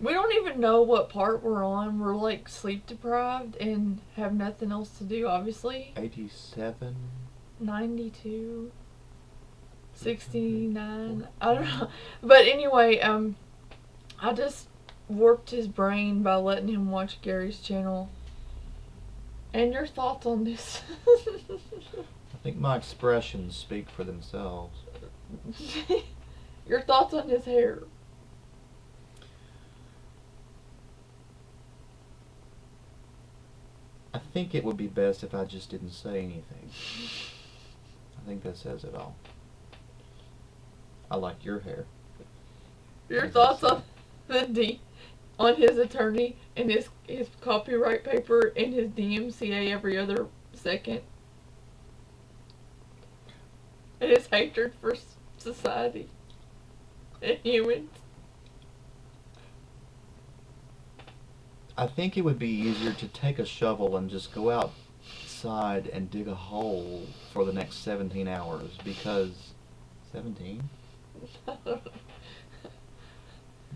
We don't even know what part we're on. We're like sleep deprived and have nothing else to do, obviously. 87? 92, 69. I don't know. But anyway, I just warped his brain by letting him watch Gary's channel. And your thoughts on this? I think my expressions speak for themselves. Your thoughts on his hair? I think it would be best if I just didn't say anything. I think that says it all. I like your hair. Your thoughts on on his attorney and his copyright paper and his DMCA every other second, and his hatred for society and humans. I think it would be easier to take a shovel and just go outside and dig a hole for the next 17 hours because 17?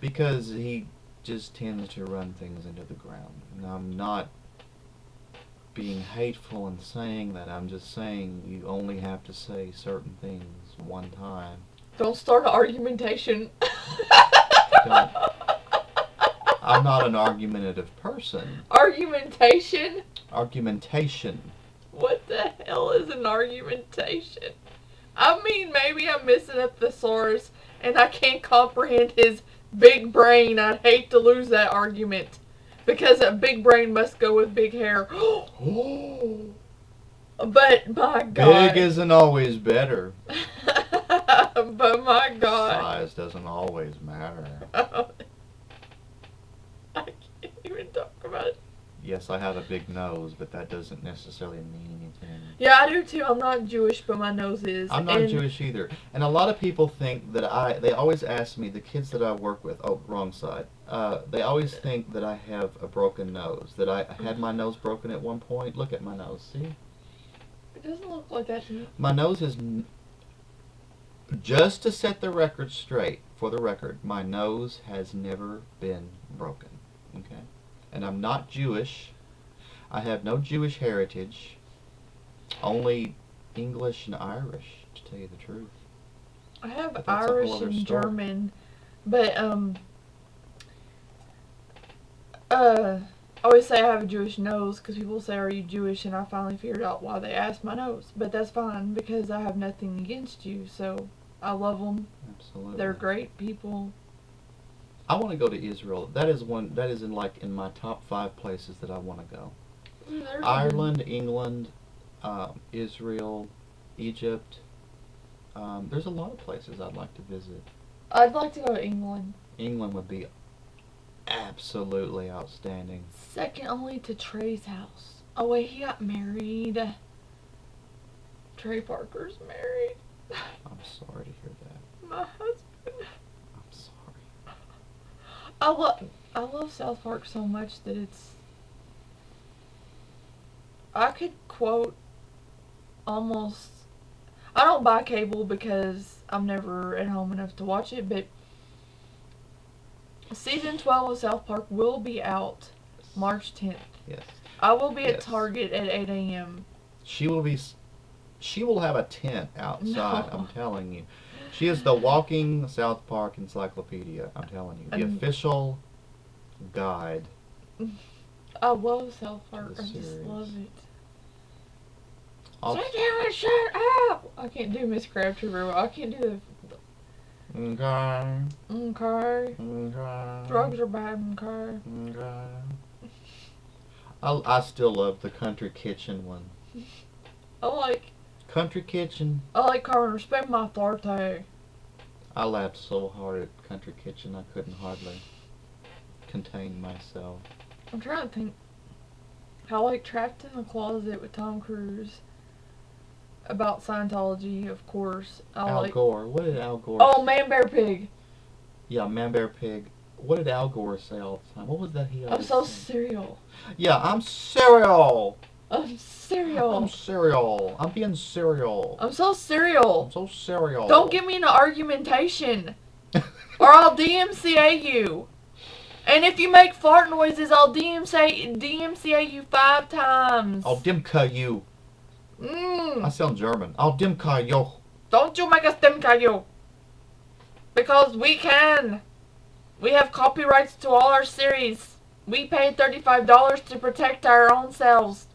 Because he just tends to run things into the ground. And I'm not being hateful in saying that. I'm just saying you only have to say certain things one time. Don't start an argumentation. Don't. I'm not an argumentative person. Argumentation? Argumentation. What the hell is an argumentation? I mean, maybe I'm missing a thesaurus and I can't comprehend his big brain. I'd hate to lose that argument. Because a big brain must go with big hair. But my God. Big isn't always better. But my God. Size doesn't always matter. I can't even talk about it. Yes, I have a big nose, but that doesn't necessarily mean anything. Yeah, I do too. I'm not Jewish, but my nose is. I'm not Jewish either. And a lot of people think that they always ask me, the kids that I work with, oh, wrong side. They always think that I have a broken nose, that I had my nose broken at one point. Look at my nose, see? It doesn't look like that to me. My nose is, just to set the record straight, for the record, my nose has never been broken, okay? And I'm not Jewish. I have no Jewish heritage. Only English and Irish, to tell you the truth. I have But that's a Irish whole other and story. German, but I always say I have a Jewish nose because people say, "Are you Jewish?" And I finally figured out why they asked my nose. But that's fine because I have nothing against you. So I love them. Absolutely. They're great people. I want to go to Israel. That is in my top 5 places that I want to go. Ireland, England, Israel, Egypt. There's a lot of places I'd like to visit. I'd like to go to England. England would be absolutely outstanding. Second only to Trey's house. Oh wait, he got married. Trey Parker's married. I'm sorry to hear that. My husband. I'm sorry. I love South Park so much that I could quote almost. I don't buy cable because I'm never at home enough to watch it, but season 12 of South Park will be out March 10th. Yes. I will be at Yes. Target at 8 a.m. She will have a tent outside, No. I'm telling you. She is the walking South Park encyclopedia, I'm telling you. The official guide. I love South Park. The I just series. love it. I'll- Shut up! I can't do Miss Crabtree very well. I can't do Okay. the okay. Okay. Drugs are bad, okay. Okay. I still love the Country Kitchen one. Country Kitchen. I like Carmen. Respect my authority. I laughed so hard at Country Kitchen I couldn't hardly contain myself. I'm trying to think. I like Trapped in the Closet with Tom Cruise. About Scientology, of course. Al Gore. What did Al Gore Oh, Man Bear Pig. Yeah, Man Bear Pig. What did Al Gore say all the time? What was that he I'm always so said? cereal. Yeah, I'm cereal. I'm cereal. I'm cereal. I'm being cereal. I'm so cereal. I'm so cereal. Don't get me into argumentation, or I'll DMCA you. And if you make fart noises, I'll DMCA you 5 times. I'll dimka you. I Mm. sound German. I'll dimka yo. Don't you make us DMCA you. Because we can. We have copyrights to all our series. We paid $35 to protect our own selves.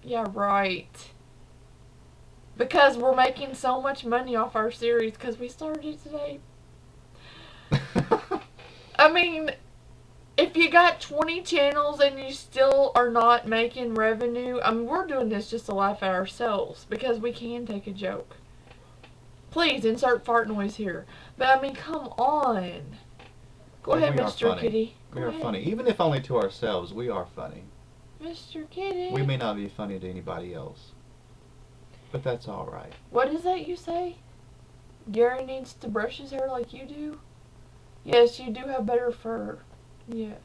Yeah, right. Because we're making so much money off our series because we started today. I mean, if you got 20 channels and you still are not making revenue, I mean, we're doing this just to laugh at ourselves because we can take a joke. Please insert fart noise here. But I mean, come on. Go Well, ahead, we are Mr. funny. Kitty. We Go are ahead. funny. Even if only to ourselves, we are funny. Mr. Kitty. We may not be funny to anybody else. But that's alright. What is that you say? Gary needs to brush his hair like you do? Yes, you do have better fur. Yes.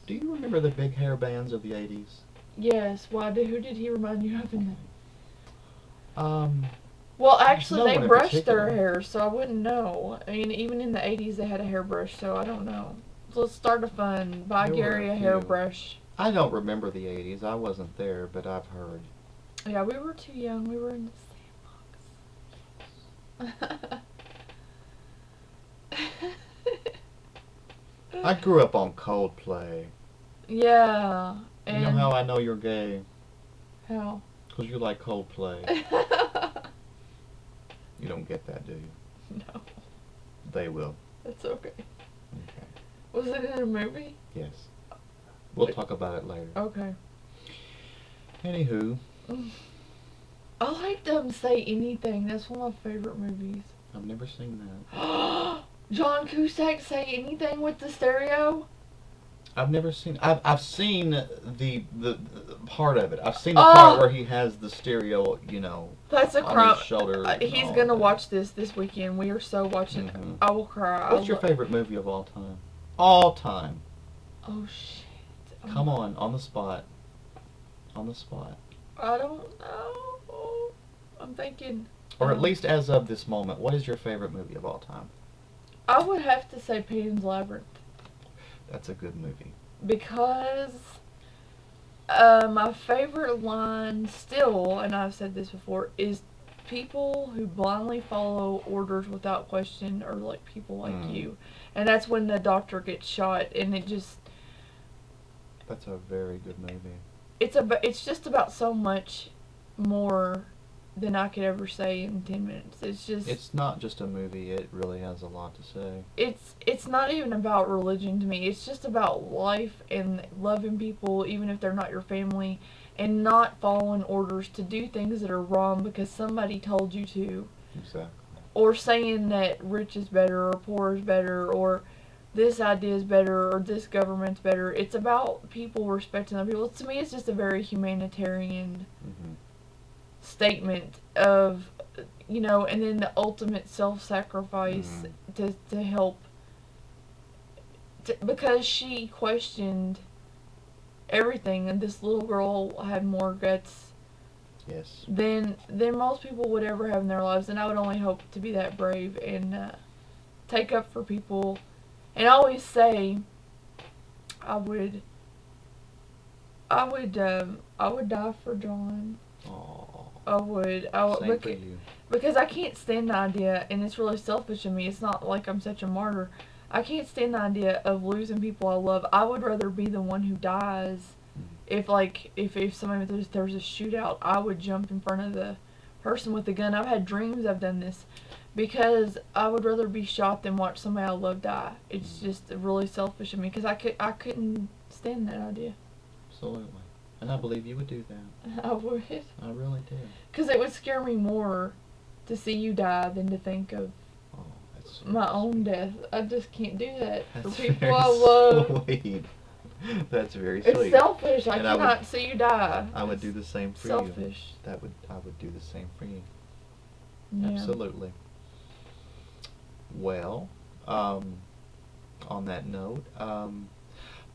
Do you remember the big hair bands of the 80s? Yes. Why? Who did he remind you of in that? Um, Well, actually, no they one in brushed their particular. hair, so I wouldn't know. I mean, even in the 80s, they had a hairbrush, so I don't know. So let's start a fun. Buy There were Gary a a few. hairbrush. I don't remember the 80s. I wasn't there, but I've heard. Yeah, we were too young. We were in the sandbox. I grew up on Coldplay. Yeah. You And know how I know you're gay? how? Because you like Coldplay. You don't get that, do you? No, They will. that's okay. Okay. Was it in a movie? Yes. We'll talk about it later. Okay. Anywho, I like them Say Anything. That's one of my favorite movies. I've never seen that. John Cusack Say Anything with the stereo? I've never seen. I've seen the part of it. I've seen the Oh. part where he has the stereo, That's a on crime. his shoulder. and He's all gonna that. watch this weekend. We are so watching. Mhm. I will cry. What's your favorite movie of all time? All time. Oh shit. Oh, Come on the spot. On the spot. I don't know. I'm thinking. Or at least as of this moment, what is your favorite movie of all time? I would have to say Pan's Labyrinth That's a good movie. because my favorite line still, and I've said this before, is people who blindly follow orders without question are like people like Mm. you, and that's when the doctor gets shot, and That's a very good movie. it's just about so much more than I could ever say in 10 minutes. It's not just a movie. It really has a lot to say. It's not even about religion to me. It's just about life and loving people even if they're not your family and not following orders to do things that are wrong because somebody told you to, Exactly. or saying that rich is better or poor is better or this idea is better or this government's better. It's about people respecting other people. To me, it's just a very humanitarian Hmm. statement of, and then the ultimate self-sacrifice to help, because she questioned everything, and this little girl had more guts Yes. than most people would ever have in their lives, and I would only hope to be that brave and take up for people. And I always say I would die for John. Aww. I would. Same for you. Because I can't stand the idea, and it's really selfish of me. It's not like I'm such a martyr. I can't stand the idea of losing people I love. I would rather be the one who dies. If somebody there's a shootout, I would jump in front of the person with the gun. I've had dreams I've done this because I would rather be shot than watch somebody I love die. It's just really selfish of me because I couldn't stand that idea. Absolutely. And I believe you would do that. I would. I really do. Because it would scare me more to see you die than to think of Oh, that's my own death. I just can't do that for That's people very I love. sweet. That's very It's sweet. selfish. I And I would- cannot see you die. I would do the same for you. Selfish. I would do the same for you. Yeah. Absolutely. Well, on that note,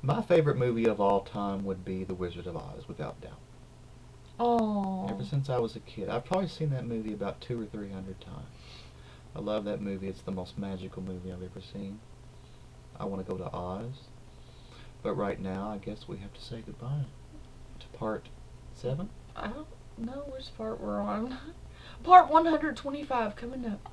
my favorite movie of all time would be The Wizard of Oz, without doubt. Oh. Ever since I was a kid, I've probably seen that movie about 200 or 300 times. I love that movie. It's the most magical movie I've ever seen. I want to go to Oz. But right now, I guess we have to say goodbye to part 7. I don't know which part we're on. Part 125 coming up.